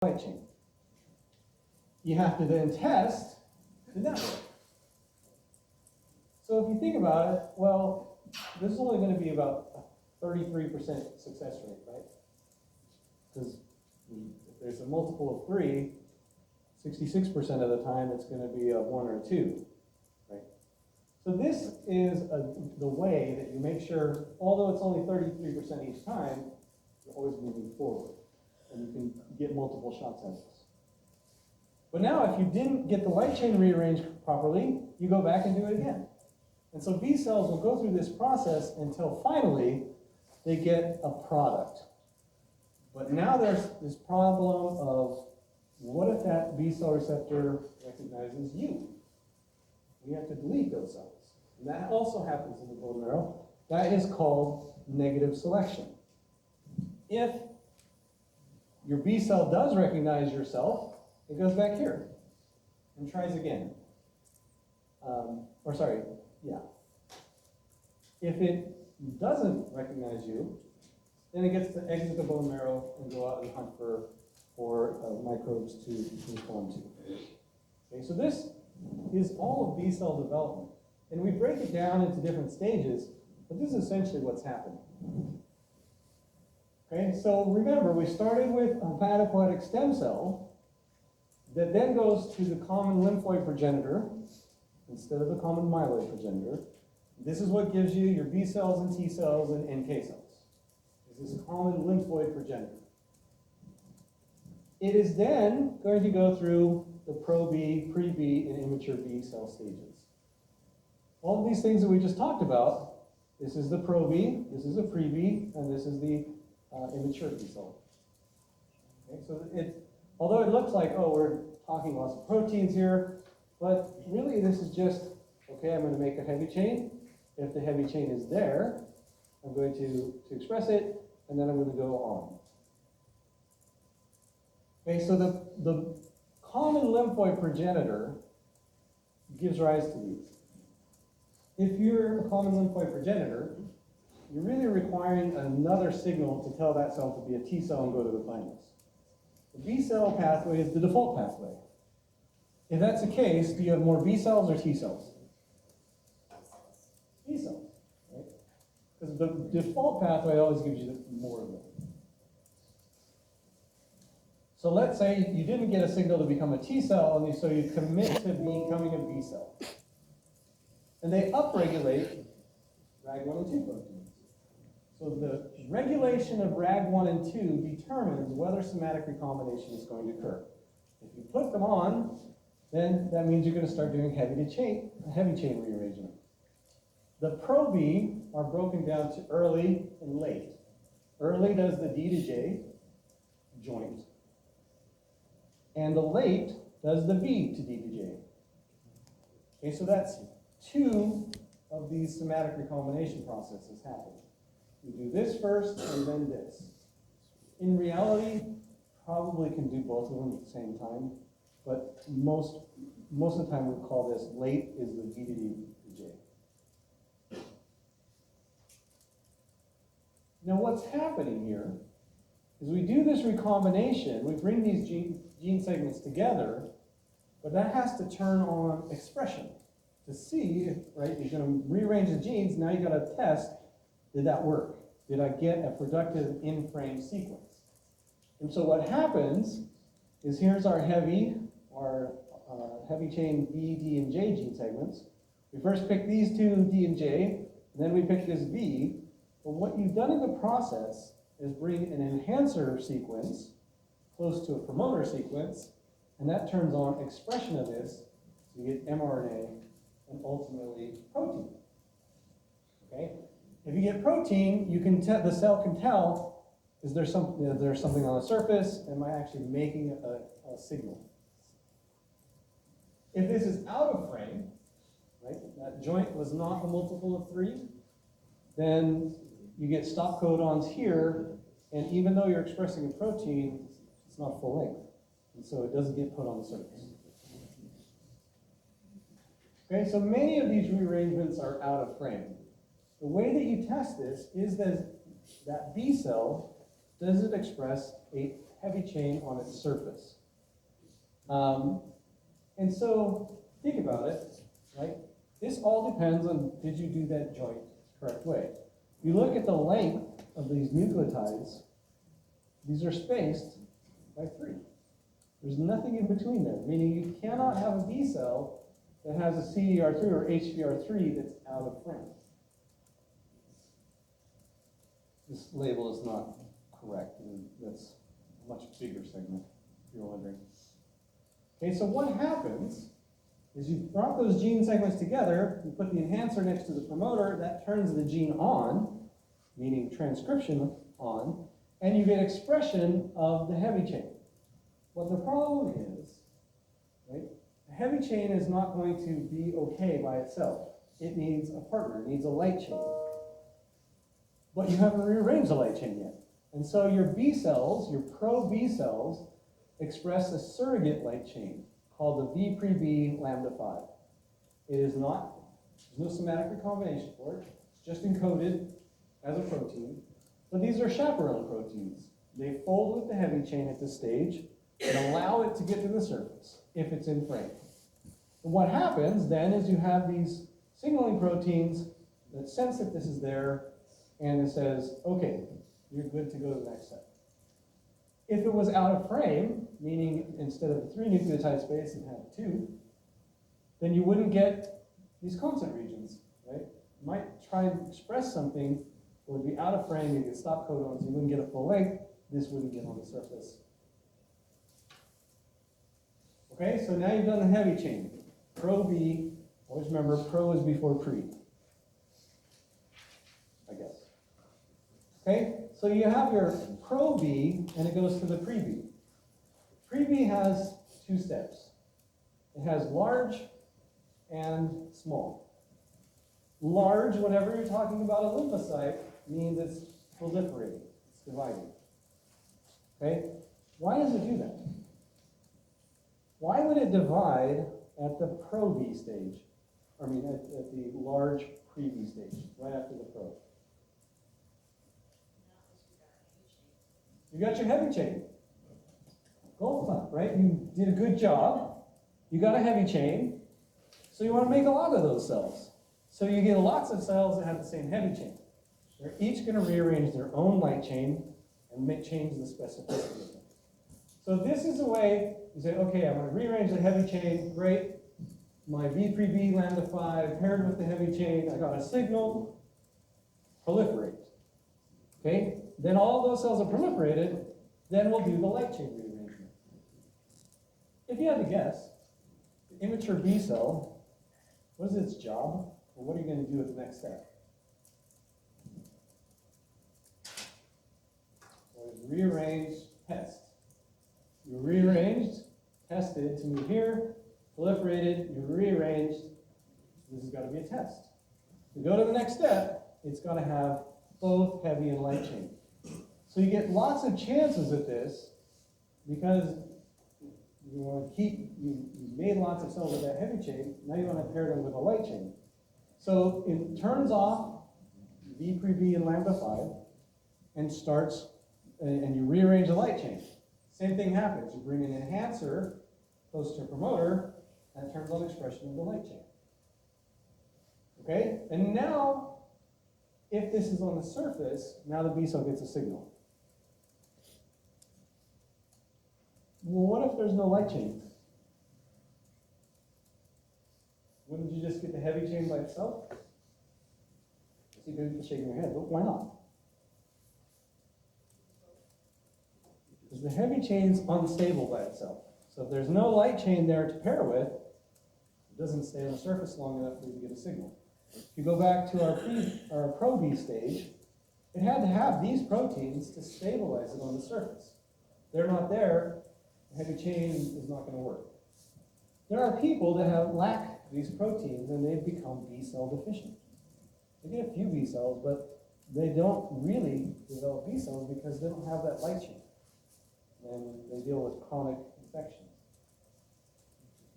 light chain. You have to then test the network. So if you think about it, well, this is only going to be about a 33% success rate, right? Because if there's a multiple of 3, 66% of the time it's going to be a 1 or a 2, right? So this is the way that you make sure, although it's only 33% each time, you're always moving forward. And you can get multiple shots at this. But now if you didn't get the light chain rearranged properly, you go back and do it again. And so B cells will go through this process until finally they get a product. But now there's this problem of, what if that B cell receptor recognizes you? We have to delete those cells. And that also happens in the bone marrow. That is called negative selection. If your B cell does recognize yourself, it goes back here and tries again. If it doesn't recognize you, then it gets to exit the bone marrow and go out and hunt for microbes to respond to. Okay, so this is all of B cell development. And we break it down into different stages, but this is essentially what's happening. Okay, so remember, we started with a hematopoietic stem cell that then goes to the common lymphoid progenitor instead of the common myeloid progenitor. This is what gives you your B cells and T cells and NK cells. This is common lymphoid progenitor. It is then going to go through the pro-B, pre-B, and immature B cell stages. All of these things that we just talked about, this is the pro-B, this is the pre-B, and this is the immature B cell. Okay, so although it looks like, oh, we're talking lots of proteins here, but really this is just, okay, I'm going to make a heavy chain. If the heavy chain is there, I'm going to express it, and then I'm going to go on. Okay, so the common lymphoid progenitor gives rise to these. If you're a common lymphoid progenitor, you're really requiring another signal to tell that cell to be a T cell and go to the thymus. The B cell pathway is the default pathway. If that's the case, do you have more B cells or T cells? B cells, right? Because the default pathway always gives you more of them. So let's say you didn't get a signal to become a T cell, and so you commit to becoming a B cell. And they upregulate RAG1 and 2 proteins. So the regulation of RAG1 and 2 determines whether somatic recombination is going to occur. If you put them on, then that means you're going to start doing heavy chain rearrangement. The pro-B are broken down to early and late. Early does the D to J joint, and the late does the V to D to J. Okay, so that's 2 of these somatic recombination processes happening. You do this first and then this. In reality, probably can do both of them at the same time, but most of the time we call this late is the V to D to J. Now what's happening here is we do this recombination, we bring these gene segments together, but that has to turn on expression to see if, right, you're going to rearrange the genes, now you got to test, did that work? Did I get a productive in-frame sequence? And so what happens is here's our heavy chain B, D, and J gene segments. We first pick these 2, D and J, and then we pick this V. But what you've done in the process is bring an enhancer sequence close to a promoter sequence, and that turns on expression of this, so you get mRNA and ultimately protein. Okay? If you get protein, you can the cell can tell, is there something on the surface? Am I actually making a signal? If this is out of frame, right, that joint was not a multiple of 3, then you get stop codons here, and even though you're expressing a protein, it's not full length, and so it doesn't get put on the surface. Okay, so many of these rearrangements are out of frame. The way that you test this is that B cell, does it express a heavy chain on its surface. And so think about it, right? This all depends on, did you do that joint the correct way? You look at the length of these nucleotides, these are spaced by 3. There's nothing in between there, meaning you cannot have a B cell that has a CDR3 or HBR3 that's out of frame. This label is not correct, and that's a much bigger segment, if you're wondering. Okay, so what happens is you brought those gene segments together, you put the enhancer next to the promoter, that turns the gene on, meaning transcription on, and you get expression of the heavy chain. What the problem is, right, a heavy chain is not going to be okay by itself. It needs a partner, it needs a light chain. But you haven't rearranged the light chain yet. And so your B cells, your pro-B cells, express a surrogate light chain called the V pre-B lambda 5. It is not, there's no somatic recombination for it. It's just encoded as a protein. But these are chaperone proteins. They fold with the heavy chain at this stage and allow it to get to the surface if it's in frame. And what happens then is you have these signaling proteins that sense that this is there, and it says, okay, you're good to go to the next step. If it was out of frame, meaning instead of a 3 nucleotide space it had 2, then you wouldn't get these constant regions, right? You might try and express something that would be out of frame, you get stop codons, you wouldn't get a full length, this wouldn't get on the surface. Okay, so now you've done the heavy chain. Pro-B, always remember, pro is before pre, I guess. Okay, so you have your pro-B, and it goes to the pre-B. Pre-B has 2 steps. It has large and small. Large, whenever you're talking about a lymphocyte, means it's proliferating, it's dividing. Okay, why does it do that? Why would it divide at the pro-B stage? I mean, at the large pre-B stage, right after the pro. You got your heavy chain. Golf clap, right? You did a good job. You got a heavy chain. So you want to make a lot of those cells. So you get lots of cells that have the same heavy chain. They're each going to rearrange their own light chain and change the specificity of them. So this is a way you say, okay, I'm going to rearrange the heavy chain. Great. My V pre-B lambda 5 paired with the heavy chain. I got a signal. Proliferate. Okay? Then all those cells are proliferated. Then we'll do the light chain rearrangement. If you had to guess, the immature B cell, what is its job? Or what are you going to do at the next step? Well, it's rearrange, test. You rearranged, tested to move here, proliferated, you rearranged. This has got to be a test. To go to the next step, it's got to have both heavy and light chain. So you get lots of chances at this because you want to keep, you made lots of cells with that heavy chain, now you want to pair them with a light chain. So it turns off V pre-B and lambda 5 and starts, and you rearrange the light chain. Same thing happens. You bring an enhancer close to a promoter, that turns on expression of the light chain. Okay? And now, if this is on the surface, now the B cell gets a signal. Well, what if there's no light chain? Wouldn't you just get the heavy chain by itself? I see people shaking their head, but why not? Because the heavy chain's unstable by itself. So if there's no light chain there to pair with, it doesn't stay on the surface long enough for you to get a signal. If you go back to our pro-B stage, it had to have these proteins to stabilize it on the surface. They're not there, the heavy chain is not going to work. There are people that lack these proteins and they've become B cell deficient. They get a few B cells, but they don't really develop B cells because they don't have that light chain. And they deal with chronic infections.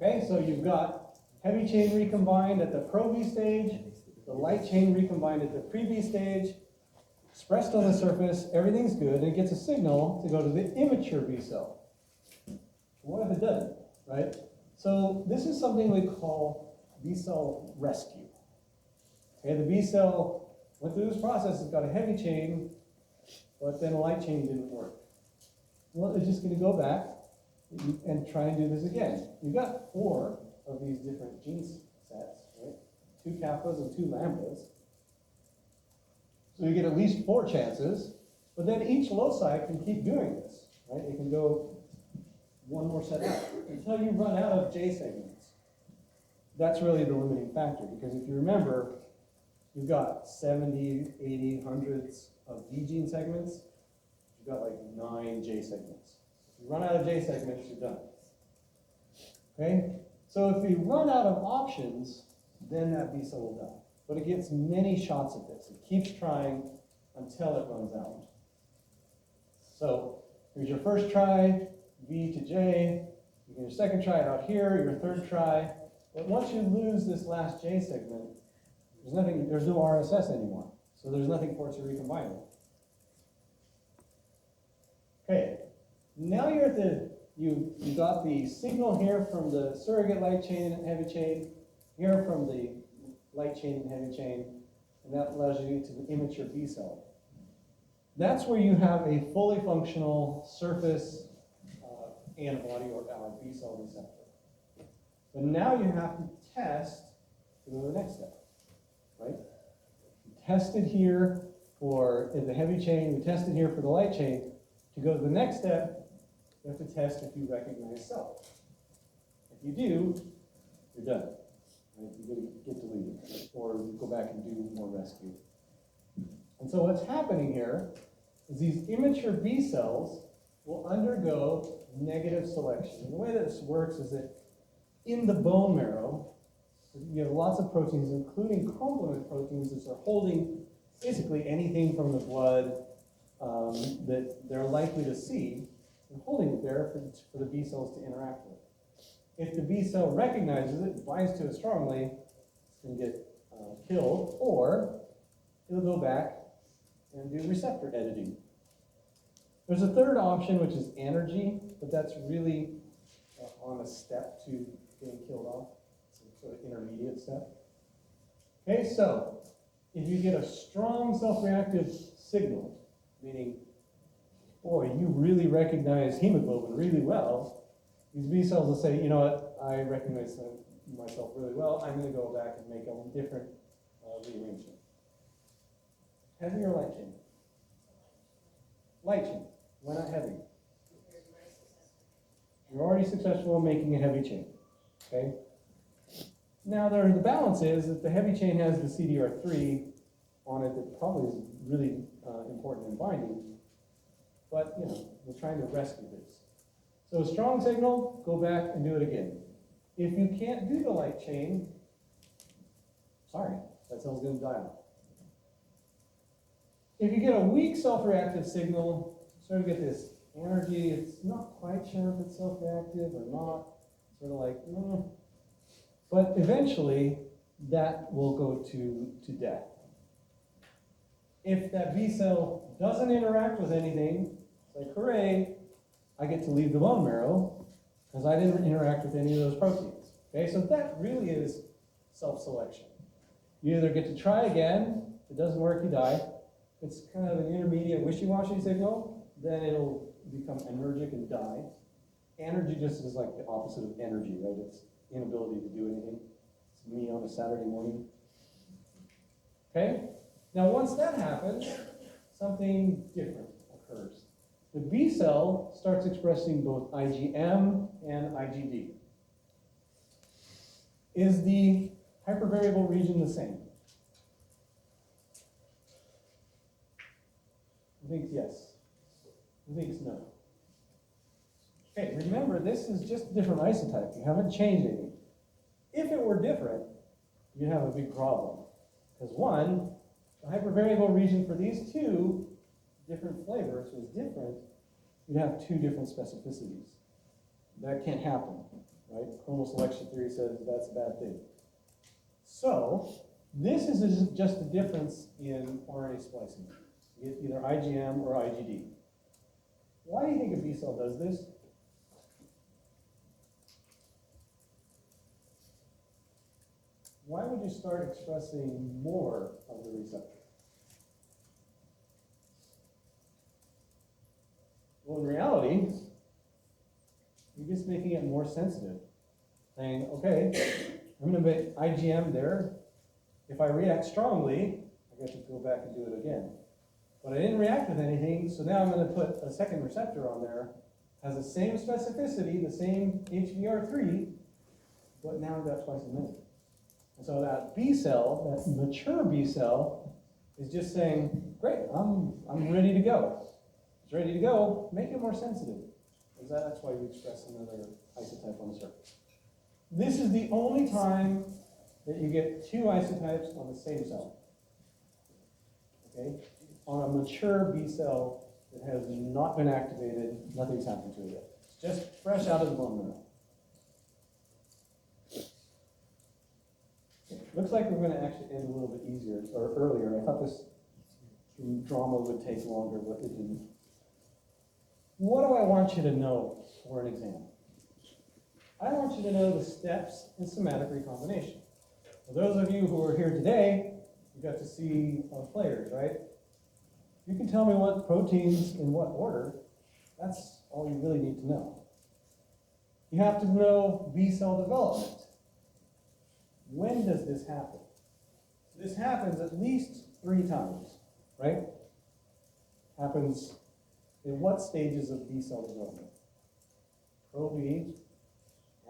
Okay, so you've got heavy chain recombined at the pro-B stage, the light chain recombined at the pre-B stage. expressed on the surface, everything's good, and it gets a signal to go to the immature B cell. What if it doesn't, right? So this is something we call B cell rescue. Okay, the B cell went through this process, it's got a heavy chain, but then a light chain didn't work. Well, it's just going to go back and try and do this again. You've got 4 of these different gene sets, right? 2 kappas and 2 lambdas. So you get at least 4 chances, but then each loci can keep doing this, right? It can go one more set out until you run out of J segments. That's really the limiting factor, because if you remember, you've got 70, 80, hundreds of V gene segments. You've got like 9 J segments. If you run out of J segments, you're done. Okay? So if you run out of options, then that B cell will die. But it gets many shots at this. It keeps trying until it runs out. So here's your first try, V to J. You get your second try out here, your third try. But once you lose this last J segment, there's no RSS anymore. So there's nothing for it to recombine with. Okay, now you're at you got the signal here from the surrogate light chain and heavy chain, here from the light chain and heavy chain, and that allows you to get to the immature B cell. That's where you have a fully functional surface antibody or our B cell receptor. But now you have to test to go to the next step, right? You tested here for the heavy chain, we tested here for the light chain. To go to the next step, you have to test if you recognize self. If you do, you're done. Right? You get deleted, or you go back and do more rescue. And so what's happening here is these immature B cells will undergo negative selection. And the way that this works is that in the bone marrow, you have lots of proteins, including complement proteins, that are holding basically anything from the blood that they're likely to see, and holding it there for the B cells to interact with. If the B cell recognizes it, binds to it strongly, it's going to get killed, or it'll go back and do receptor editing. There's a third option, which is anergy, but that's really on a step to getting killed off. It's a sort of intermediate step. Okay, so if you get a strong self-reactive signal, meaning, boy, you really recognize hemoglobin really well, these B cells will say, you know what, I recognize myself really well, I'm going to go back and make a different rearrangement. Heavy or light chain? Light chain. Why not heavy? You're already successful in making a heavy chain. Okay? Now the balance is that the heavy chain has the CDR3 on it that probably is really important in binding, but you know, we're trying to rescue this. So a strong signal, go back and do it again. If you can't do the light chain, sorry, that cell's going to die off. If you get a weak self-reactive signal, sort of get this energy, it's not quite sure if it's self-reactive or not, sort of like, but eventually that will go to death. If that B cell doesn't interact with anything, it's like, hooray, I get to leave the bone marrow because I didn't interact with any of those proteins. Okay, so that really is self-selection. You either get to try again, if it doesn't work, you die. It's kind of an intermediate wishy-washy signal, then it'll become anergic and die. Anergy just is like the opposite of energy, right? It's inability to do anything. It's me on a Saturday morning. Okay? Now once that happens, something different occurs. The B cell starts expressing both IgM and IgD. Is the hypervariable region the same? I think yes. I think it's no. Okay, remember this is just a different isotype. You haven't changed anything. If it were different, you'd have a big problem. Because one, the hypervariable region for these two different flavors was different, you'd have 2 different specificities. That can't happen, right? Clonal selection theory says that's a bad thing. So, this is just a difference in RNA splicing. You get either IgM or IgD. Why do you think a B cell does this? Why would you start expressing more of the receptor? Well, in reality, you're just making it more sensitive. Saying, okay, I'm going to make IgM there. If I react strongly, I get to go back and do it again. But I didn't react with anything, so now I'm going to put a second receptor on there. Has the same specificity, the same HBR3, but now I've got twice as many. And so that B cell, that mature B cell, is just saying, great, I'm ready to go. It's ready to go, make it more sensitive. Because that's why we express another isotype on the surface. This is the only time that you get two isotypes on the same cell. Okay? On a mature B cell that has not been activated, nothing's happened to it yet. It's just fresh out of the bone marrow. Looks like we're going to actually end a little bit easier, or earlier. I thought this drama would take longer, but it didn't. What do I want you to know for an exam? I want you to know the steps in somatic recombination. For those of you who are here today, you got to see players, right? You can tell me what proteins in what order. That's all you really need to know. You have to know B cell development. When does this happen? This happens at least 3 times, right? Happens in what stages of B cell development? Pro-B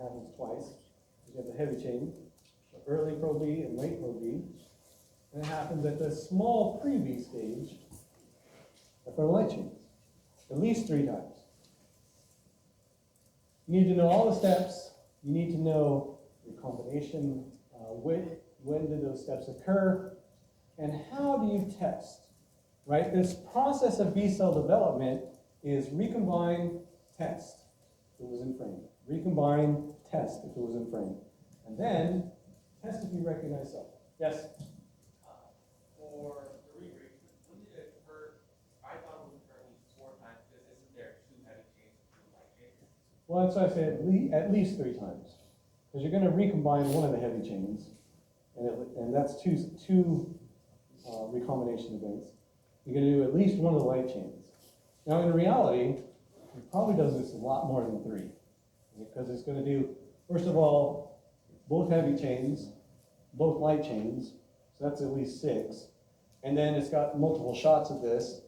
happens twice. You have the heavy chain, so early pro-B and late pro-B. And it happens at the small pre-B stage for the light chains, at least 3 times. You need to know all the steps. You need to know recombination, when do those steps occur, and how do you test, right? This process of B cell development is recombine, test, if it was in frame. Recombine, test, if it was in frame. And then, test if you recognize cell. Yes? For the re-read, when did it occur? I thought it would occur at least 4 times, because isn't there 2 heavy chains and 2 light chains? Well, that's why I said at least 3 times. Because you're going to recombine one of the heavy chains, and that's two recombination events. You're going to do at least one of the light chains. Now, in reality, it probably does this a lot more than 3, because it's going to do, first of all, both heavy chains, both light chains, so that's at least 6. And then it's got multiple shots of this,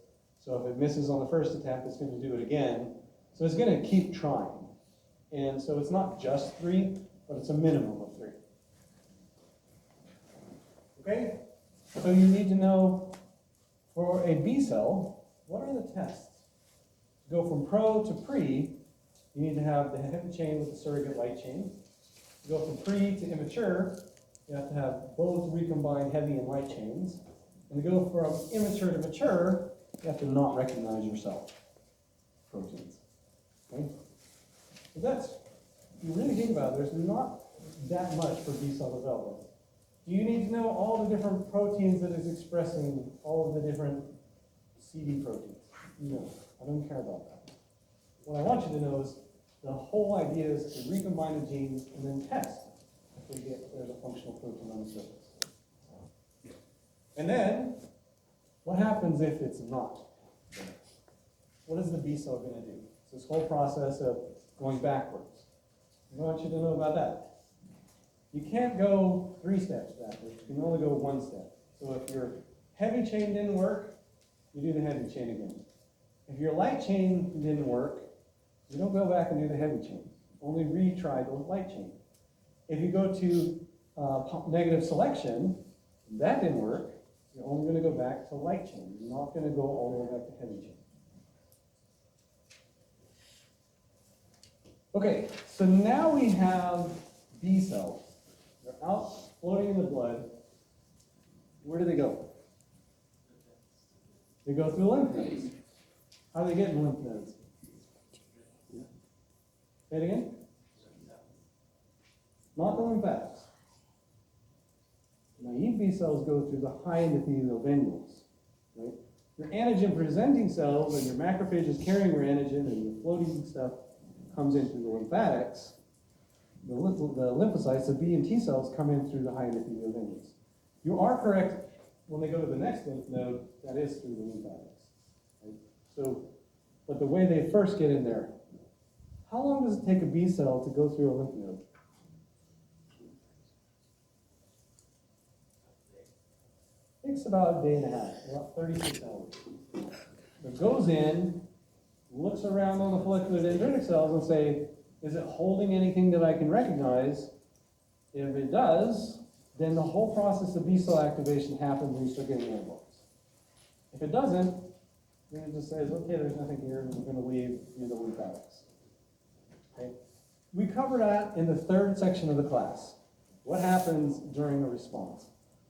so if it misses on the first attempt, it's going to do it again. So it's going to keep trying. And so it's not just 3, but it's a minimum of 3. Okay? So you need to know, for a B cell, what are the tests? To go from pro to pre, you need to have the heavy chain with the surrogate light chain. To go from pre to immature, you have to have both recombined heavy and light chains. And to go from immature to mature, you have to not recognize yourself proteins. Okay? So that's, if you really think about it, there's not that much for B cell development. Do you need to know all the different proteins that is expressing all of the different CD proteins? No, I don't care about that. What I want you to know is the whole idea is to recombine the genes and then test if there's a functional protein on the surface. And then, what happens if it's not? What is the B cell going to do? It's this whole process of going backwards. I want you to know about that. You can't go 3 steps backwards. You can only go 1 step. So if your heavy chain didn't work, you do the heavy chain again. If your light chain didn't work, you don't go back and do the heavy chain. Only retry the light chain. If you go to negative selection, that didn't work, you're only going to go back to light chain. You're not going to go all the way back to heavy chain. Okay, so now we have B cells. They're out floating in the blood. Where do they go? They go through lymph nodes. How do they get in lymph nodes? Say it again? Not the lymphatics. Naive B cells go through the high endothelial venules, right? Your antigen-presenting cells and your macrophages carrying your antigen and your floating stuff comes in through the lymphatics. The lymphocytes, the B and T cells, come in through the high endothelial veins. You are correct when they go to the next lymph node, that is through the lymphatics. Right? So, but the way they first get in there, how long does it take a B cell to go through a lymph node? It takes about a day and a half, about 36 hours. It goes in, looks around on the follicular dendritic cells and say, is it holding anything that I can recognize? If it does, then the whole process of B cell activation happens and you start getting antibodies. If it doesn't, then it just says, okay, there's nothing here, and we're going to leave through the lymphatics. Okay? We cover that in the third section of the class. What happens during a response?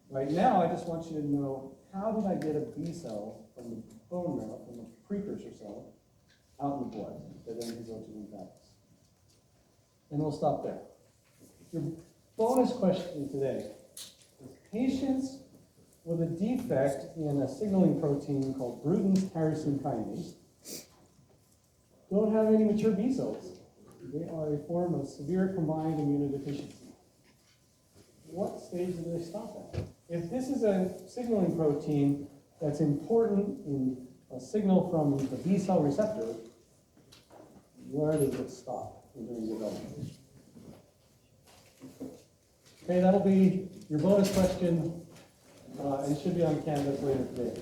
Right now, I just want you to know, how did I get a B cell from the bone marrow, from the precursor cell, out in the blood, that then can go to lymphatics? And we'll stop there. Your bonus question today is patients with a defect in a signaling protein called Bruton's tyrosine kinase don't have any mature B cells. They are a form of severe combined immunodeficiency. What stage do they stop at? If this is a signaling protein that's important in a signal from the B cell receptor, where does it stop during development? Okay, that'll be your bonus question, and it should be on Canvas later today.